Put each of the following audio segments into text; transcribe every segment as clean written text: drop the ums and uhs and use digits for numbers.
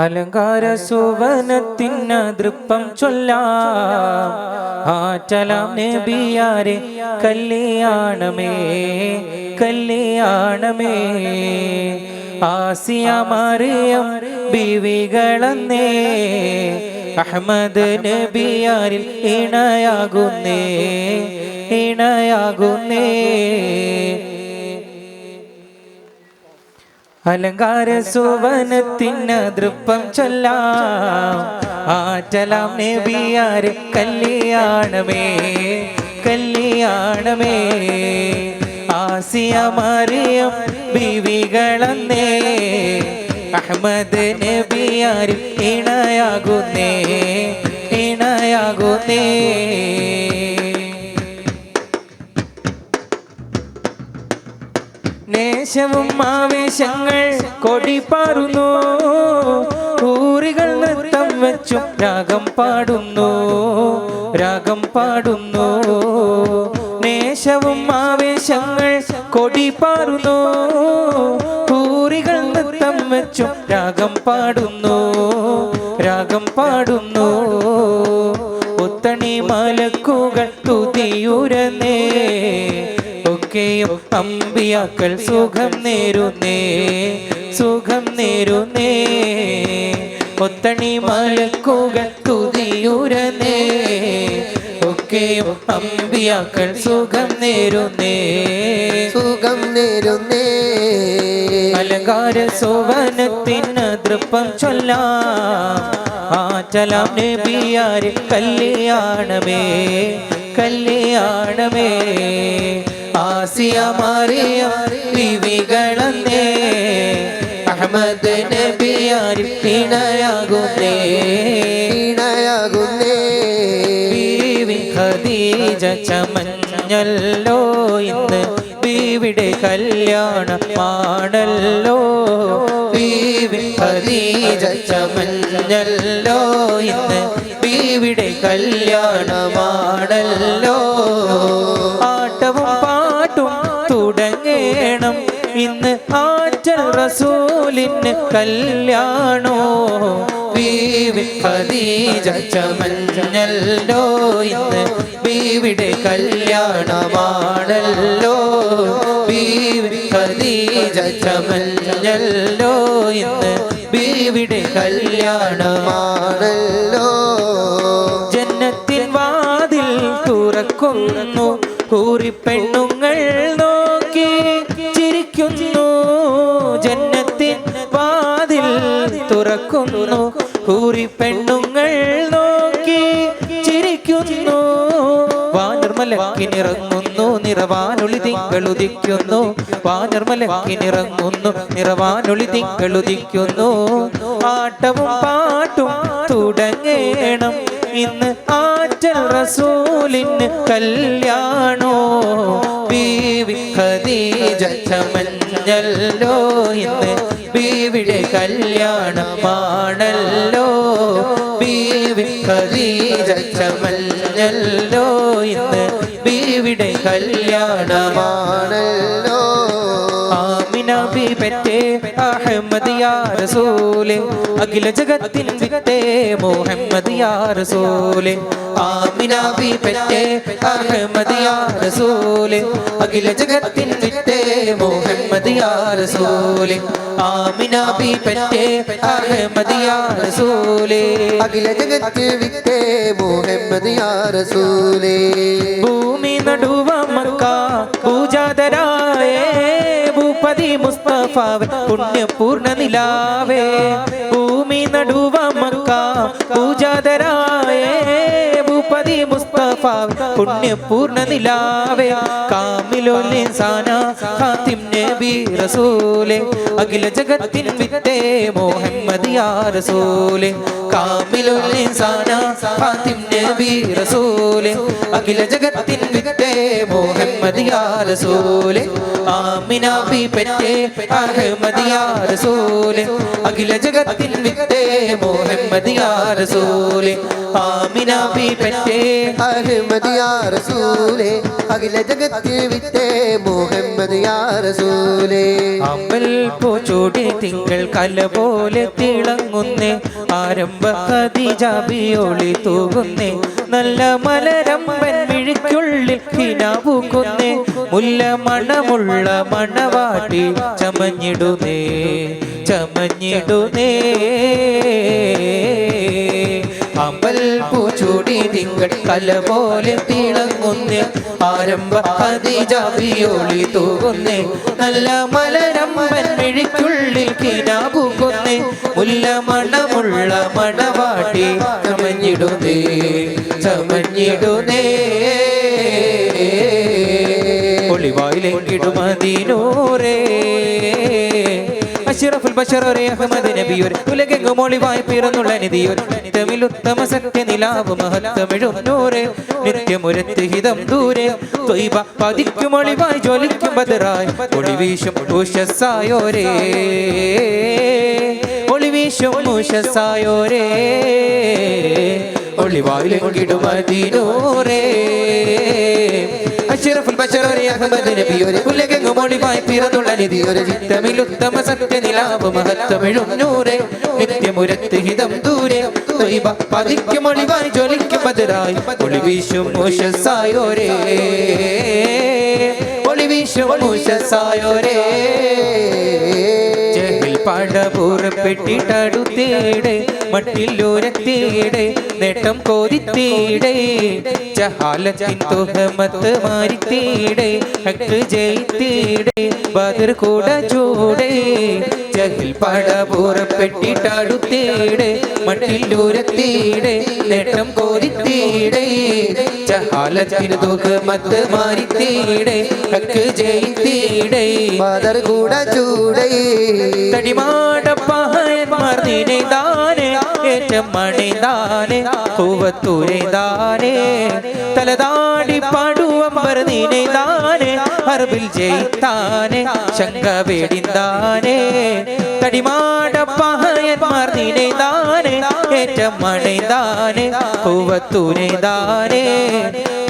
അലങ്കാര സുവനത്തിന് ദൃപ്പം ചൊല്ലാം ആറ്റലാം നബിയാരെ കല്യാണമേ കല്യാണമേ. ആസിയ മറിയം ബീവികളന്നേ അഹ്മദ് നബിയാരിൽ ഇണയാകുന്നേ ഇണയാകുന്നേ. അലങ്കാര സുവനത്തിന് ദൃപ്പം ചൊല്ലാം ആറ്റലാം നബിയാരെ കല്യാണമേ കല്യാണമേ. ആസിയ മറിയം ബീവികളന്നേ അഹ്മദ് നബിയാരിൽ ഇണയാകുന്നേ ഇണയാകുന്നേ. നേശവും ആവേശങ്ങൾ കൊടിപ്പാറുന്നു ഊറികൾ നൃത്തം വെച്ചും രാഗം പാടുന്നു രാഗം പാടുന്നു. നേശവും ആവേശങ്ങൾ കൊടിപ്പാറുന്നു ഊറികൾ നൃത്തം വെച്ചും രാഗം പാടുന്നു രാഗം പാടുന്നു. ഒത്തണി മലക്കുകൾ തുതിയുരന്നേ ഒക്കെയും അമ്പിയാക്കൾ സുഖം നേരുന്നേ സുഖം നേരുന്നേ. ഒത്തണി മലക്കുകൾ തുതിയുരന്നേ ഒക്കെയും അമ്പിയാക്കൾ സുഖം നേരുന്നേ സുഖം നേരുന്നേ. അലങ്കാര സുവനത്തിന് ദൃപ്പം ചൊല്ലാം ആറ്റലാം നബിയാരെ കല്യാണമേ കല്യാണമേ. ആസിയ മറിയം ബീവികളന്നേ അഹ്മദ് നബിയാരിൽ ഇണയാകുന്നേ ഇണയാകുന്നേ. ബീവി ഖദീജ ചമഞ്ഞല്ലോ ഇന്ന് ബീവിയുടെ കല്യാണമാണല്ലോ. ബീവി ഖദീജ ചമഞ്ഞല്ലോ ഇന്ന് ബീവിയുടെ കല്യാണമാണല്ലോ. ആട്ടവും പാട്ടും തുടങ്ങേണം ഇന്ന് ആറ്റൽ റസൂലിന് കല്യാണോ. ബീവി ഖദീജ ചമഞ്ഞല്ലോ ഇന്ന് ബീവിയുടെ കല്യാണമാണല്ലോ. ബീവി ഖദീജ ചമഞ്ഞല്ലോ ഇന്ന് ബീവിയുടെ കല്യാണമാണല്ലോ. ജന്നത്തിൻ വാതിൽ തുറക്കുന്നു ഹൂറിപ്പെണ്ണുങ്ങൾ നോക്കി ചിരിക്കുന്നു. ജന്നത്തിൻ വാതിൽ തുറക്കുന്നു ഹൂറിപ്പെണ്ണുങ്ങൾ നോക്കി ചിരിക്കുന്നു. വാനിർമലക്കിനിറങ്ങുന്നു നിറവാനൊളി തിങ്കളുദിക്കുന്നു. വാനിർമലക്കിനിറങ്ങുന്നു നിറവാനൊളി തിങ്കളുദിക്കുന്നു. ആട്ടവും പാട്ടും തുടങ്ങേണം ഇന്ന് ആറ്റൽ റസൂലിന് കല്യാണോ. ബീവി ഖദീജ ചമഞ്ഞല്ലോ ഇന്ന് ബീവിയുടെ കല്യാണമാണല്ലോ. ബീവി ഖദീജ ചമഞ്ഞല്ലോ ഇന്ന് ബീവിയുടെ കല്യാണമാണല്ലോ. ആമിന ബീബിന്റെ അഹ്മദ് യാ റസൂലേ അഖില ജഗത്തിൻ വിത്തേ മുഹമ്മദ് യാ റസൂലേ. ആമിന ബീബിന്റെ അഹ്മദ് യാ റസൂലേ അഖില ജഗത്തിൻ വിത്തേ മുഹമ്മദ് യാ റസൂലേ. ആമിന ബീബിന്റെ അഹ്മദ് യാ റസൂലേ അഖില ജഗത്തിൽ വിത്തേ മുഹമ്മദ് യാ റസൂലേ. ഭൂമി നടുവ മക്ക പൂജാതരായേ ഭൂപതി മുസ്തഫാവേ പുണ്യപൂർണ്ണ നിലാവേ. ഭൂമി നടുവ മക്ക പൂജാതരായേ ഭൂപതി മുസ്തഫാവേ പുണ്യപൂർണ്ണ നിലാവേ. കാമിലുൽ ഇൻസാന ഖാതിം നബി റസൂലേ അഖില ജഗത്തിൻ വിത്തേ മുഹമ്മദ് യാ റസൂലേ. കാമിലുൽ ഇൻസാന ഖാതിം നബി റസൂലേ അഖില ജഗത്തിൻ വിത്തേ മുഹമ്മദ് യാ റസൂലേ. ആമിന ബീബിന്റെ അഹ്മദ് യാ റസൂലേ അഖില ജഗത്തിൻ വിത്തേ മുഹമ്മദ് യാ റസൂലേ. ആമിന ബീബിന്റെ അഹമ്മദ് യാ റസൂലേ അഖില ജഗത്തിൽ വിത്തേ മുഹമ്മദ് യാ റസൂലേ അമ്പൽ പൂച്ചൂടി തിങ്കൾ കല പോലെ തിളങ്ങുന്നേ ആരംഭ ഖദീജാബിയോളി തൂകുന്നേ നല്ല മലരമ്പൻ മിഴിക്കുള്ളിൽ കിനാവൂക്കുന്നേ മുല്ല മണമുള്ള മണവാട്ടി ചമഞ്ഞിടുന്നേ ചമഞ്ഞിടുന്നേ അമ്പൽ പൂച്ചൂടി തിങ്കൾ കല പോലെ തിളങ്ങുന്നേ ആരംഭ ഖദീജാബിയോളി തൂകുന്നേ നല്ല മലരമ്പൻ മിഴിക്കുള്ളിൽ കിനാവൂക്കുന്നേ മുല്ല മണമുള്ള മണവാട്ടി ചമഞ്ഞിടുന്നേ ചമഞ്ഞിടുന്നേ ഒളിവായിലെങ്കിടും മദീനൂരേ അഷ്റഫുൽ ബശറേ അഹ്മദ് നബിയൊരു ഉലകെങ്ങും ഒളിവായി പിറന്നുള്ള നിധിയൊരു നിത്യമിലുത്തമ സത്യനിലാവ് മഹത്വമിഴുന്നൂരേ നിത്യമുരത്ത് ഹിതം ദൂരെ ത്വയ്ബ പതിക്കും ഒളിവായി ജ്വലിക്കും ബദറായി ഒളിവീശും ഉഷസ്സായോരേ ഒളിവീശും ഉഷസ്സായോരേ ഒളിവായിലെങ്കിടും മദീനൂരേ അഷ്റഫുൽ ബശറേ അഹ്മദ് നബിയൊരു ഉലകെങ്ങും ഒളിവായി പിറന്നുള്ള നിധിയൊരു ചിത്തമിലുത്തമ സത്യനിലാവ് മഹത്വമിഴുന്നൂരേ നിത്യമുരത്ത് ഹിതം ദൂരെ ത്വയ്ബ പതിക്കും ഒളിവായി ജ്വലിക്കും ബദറായി ഒളിവീശും ഉഷസ്സായോരേ ഒളിവീശും ഉഷസ്സായോരേ പടപൂറപ്പെട്ടിട്ടടുത്തേടെ മട്ടില്ലോരത്തേടെ നേട്ടം കോരിത്തേടെ ജഹാലത്തിൻ തുഹമത്ത് മാരിത്തേടെ ഹക്ക് ജയിത്തേടെ ബദർ കൂട ചൂടെ ജഹിൽ പടപൂറപ്പെട്ടിട്ടടുത്തേടെ മട്ടില്ലോരത്തേടെ നേട്ടം കോരിത്തേടെ ജഹാലത്തിൻ തുഹമത്ത് മാരിത്തേടെ ഹക്ക് ജയിത്തേടെ ബദർ കൂട ചൂടേ തടിമാടപ്പഹയന്മാർ നീനെയ്താനെ ഏറ്റം മണിതാനെ കൂവത്തൂരെയ്താനെ തലതാടി പാടുവമ്പർ നീനെയ്താനെ അറബിൽ ജയിത്താനെ ശങ്ക വേടിന്താനെ തടിമാടപ്പഹയന്മാർ നീനെയ്താനെ ഏറ്റം മണിതാനെ കൂവത്തൂരെയ്താനെ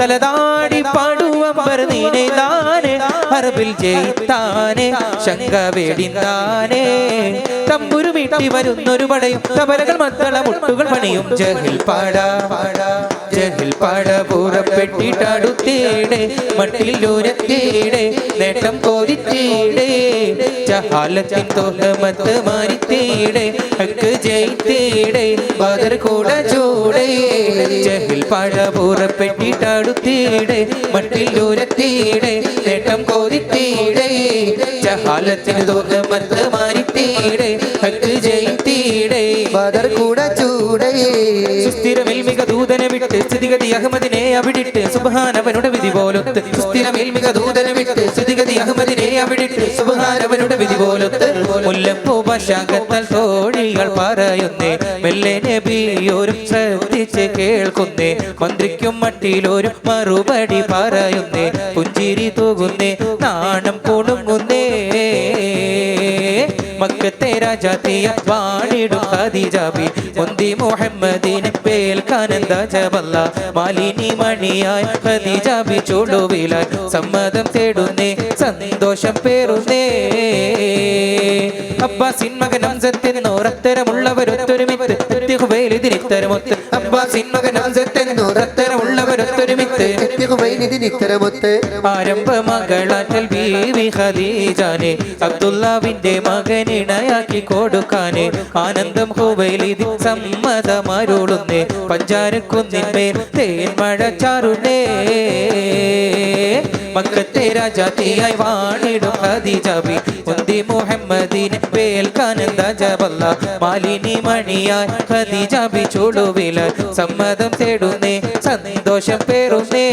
തലതാടി പാടുവമ്പർ നീനെയ്താനെ അറബിൽ ജയിത്താനെ ശങ്ക വേടിന്താനെ തമ്പുരു വീട്ടി വരുന്നൊരു പടയും തബലകൾ മത്തള മുട്ടുകൾ പണിയും ജഹിൽ പാട പൂറപ്പെട്ടിട്ടടുത്തേടെ മട്ടിലൂരത്തേടെ നേട്ടം കോരിത്തേടെ ജഹാലത്തിൻ തോഹമത്ത് മാരിത്തേടെ ഹക്ക് ജയിത്തേടെ ബദർ കൂട ചൂടെ ജഹിൽ പാട പൂറപ്പെട്ടിട്ടടുത്തേടെ മട്ടിലൂരത്തേടെ നേട്ടം കോരിത്തേടെ ജഹാലത്തിൻ തോഹമത്ത് മാരിത്തേടെ ഹക്ക് ജയിത്തേടെ ബദർ കൂട ചൂടേ സുസ്ഥിരമിൽമിക ദൂതനെ വിട്ട് സ്ഥിതിഗതി അഹമ്മദിനെ അവിടിട്ട് സുബ്ഹാനവനുടെ വിധി പോലൊത്ത് സുസ്ഥിരമിൽമിക ദൂതനെ വിട്ട് സ്ഥിതിഗതി അഹമ്മദിനെ അവിടിട്ട് സുബ്ഹാനവനുടെ വിധി പോലൊത്ത് മുല്ലപ്പൂ ഭാഷാകത്താൽ തോഴികൾ പറയുന്നേ മെല്ലെ നബിയോരും ശ്രദ്ധിച്ച് കേൾക്കുന്നേ മന്ത്രിക്കും മട്ടിലോരും മറുപടി പറയുന്നേ പുഞ്ചിരി തൂകുന്നേ നാണം കുണുങ്ങുന്നേ മക്കത്തെ രാജാത്തിയ വാണിടും ഖദീജാബി മുന്തി മുഹമ്മദിനെ പേൽക്കാനന്ദ ജബല്ല മാലിനി മണിയായ ഖദീജാബി ചൂടുവിലായി സമ്മതം തേടുന്നേ സന്തോഷം പേറുന്നേ അബ്ബാസിൻ മകൻ ഹംസത്തെന്നോരത്തരമുള്ളവരൊത്തൊരുമിത്ത് ഇതിനിത്തരമൊത്ത് അബ്ബാസിൻ മകൻ ഹംസത്തെന്നോരത്തരമുള്ളവരൊത്തൊരുമിത്ത് ആരംഭ മകളാറ്റൽ ബീവി ഖദീജാനെ അബ്ദുല്ലാവിന്റെ മകനിണയാക്കി കൊടുക്കാനെ ആനന്ദം ഹുവൈലിദിൻ സമ്മതമരുളുന്നേ പഞ്ചാരക്കുന്നിന്മേൽ തേൻ മഴ ചാറുന്നേ മക്കത്തെ രാജാത്തിയായി വാണിടും ഖദീജാബി മുന്തി മുഹമ്മദിനെ പേൽക്കാനന്ദ ജബല്ല മാലിനി മണിയായി ഖദീജാബി ചൂടുവിലായി സമ്മതം തേടുന്നേ സന്തോഷം പേറുന്നേ